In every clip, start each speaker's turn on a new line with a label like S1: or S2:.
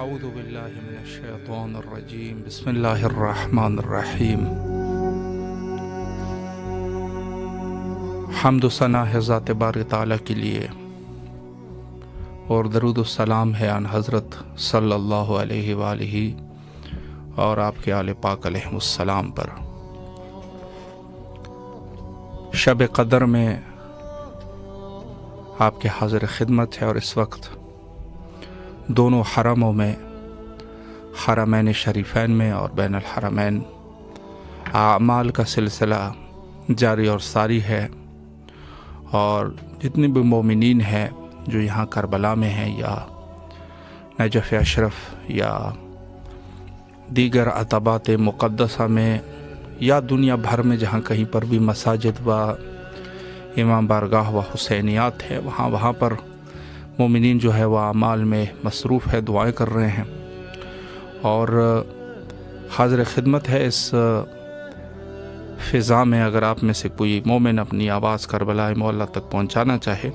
S1: اعوذ باللہ من الشیطان الرجیم بسم اللہ الرحمن الرحیم۔ حمد و ثنا ہے ذات باری تعالیٰ کے لیے، اور درود و سلام ہے ان حضرت صلی اللہ علیہ وآلہ اور آپ کے آل پاک علیہ السلام پر۔ شب قدر میں آپ کے حاضر خدمت ہے، اور اس وقت دونوں حرموں میں، حرمین شریفین میں اور بین الحرمین، اعمال کا سلسلہ جاری اور ساری ہے، اور جتنے بھی مومنین ہیں جو یہاں کربلا میں ہیں یا نجف اشرف یا دیگر عتبات مقدسہ میں یا دنیا بھر میں جہاں کہیں پر بھی مساجد و امام بارگاہ و حسینیات ہے، وہاں پر مومنین جو ہے وہ اعمال میں مصروف ہے، دعائیں کر رہے ہیں، اور حاضر خدمت ہے۔ اس فضا میں اگر آپ میں سے کوئی مومن اپنی آواز کربلا مولا تک پہنچانا چاہے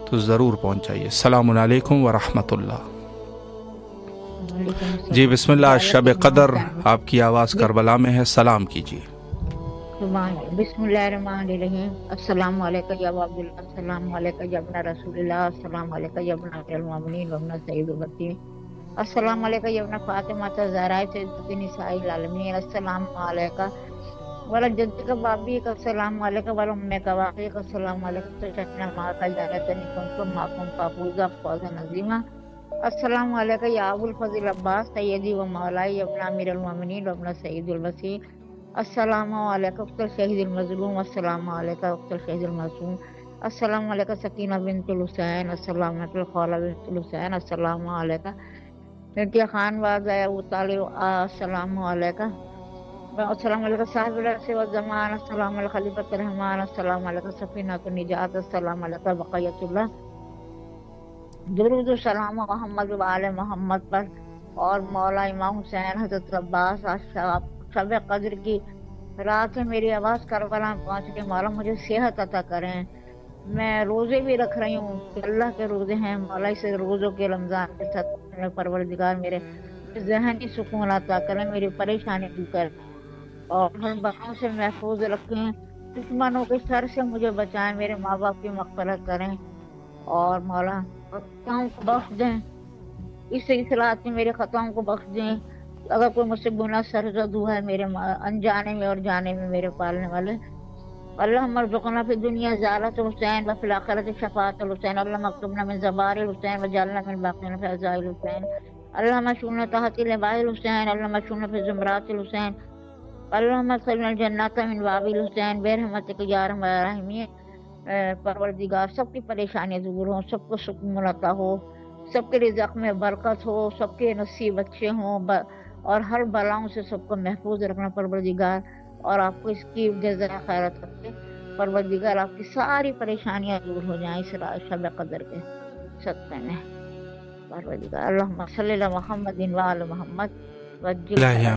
S1: تو ضرور پہنچائیے۔ السلام علیکم ورحمۃ اللہ۔ جی بسم اللہ، شب قدر آپ کی آواز کربلا میں ہے، سلام کیجیے۔
S2: بسم اللہ الرحمن الرحیم۔ السلام علیکم یا عبداللہ، السلام علیکم یا ابن رسول اللہ، السلام علیکم یا ابن امیر المومنین و ابن سید البطین، السلام علیکم یا ابن فاطمہ زہرا سیدۃ النساء العالمین، السلام علیکم والا جد کا بابی کا، السلام علیکم والا ام کا واقعی کا، السلام علیکم تشنا ما کا جانتنی کنتم ماکم فافوزا فوزا نظیما، السلام علیکم یا ابو الفضل عباس سیدی و مولائی ابن امیر المومنین و ابن سید الوصی، السلام علیکم اختر شہید المظلوم، السلام علیکم اختر شہید المعصوم، السلام علیکم سکینہ بنت الحسین، السلام علیکم خولہ بنت الحسین، السلام علیکم بنت خان واز ابو طالب، السلام علیکم، السلام علیکم صاحب العصر والزمان، السلام علیکم خلیفۃ الرحمان، السلام علیکم سفینۃ النجات، السلام علیکم بقیۃ اللہ، درود و سلام محمد و آل محمد پر، اور مولا امام حسین حضرت عباس شب قدر کی رات میں میری آواز کربلا میں پہنچ کے مولا مجھے صحت عطا کریں۔ میں روزے بھی رکھ رہی ہوں کہ اللہ کے روزے ہیں، مولا سے روزوں کے رمضان کے ساتھ پروردگار میرے ذہنی سکون عطا کریں، میری پریشانی دور کریں، اور ہر بلاؤں سے محفوظ رکھیں، دشمنوں کے شر سے مجھے بچائیں، میرے ماں باپ کی مغفرت کریں، اور مولا خطاؤں کو بخش دیں، اس اصلاحات میں میرے خطاؤں کو بخش دیں۔ اگر کوئی مجھ سے گناہ سرزد ہوا ہے میرے انجانے میں اور جانے میں، میرے پالنے والے اللہم ارزقنا فی الدنیا زیارت الحسین وفی الآخرۃ شفاعۃ الحسین، اللہم اکتبنا من زبار الحسین وجعلنا من باقین فضائل الحسین، اللہم اشغلنا تحت لواء الحسین، اللہم اشغلنا فی زمرات الحسین، اللہم ادخلنا الجنۃ من باب الحسین برحمتک یا ارحم الراحمین۔ پروردگار سب کی پریشانیاں دور ہوں، سب کو سکون عطا ہو، سب کے رزق میں برکت ہو، سب کے نصیب اچھے ہوں، اور ہر بلاؤں سے سب کو محفوظ رکھنا پروردگار، اور آپ کو اس کی جزائے خیرات کرتے پروردگار، آپ کی ساری پریشانیاں دور ہو جائیں اس شب قدر کے صدقے میں پروردگار۔ اللہم صلی علی محمد و آل محمد وجل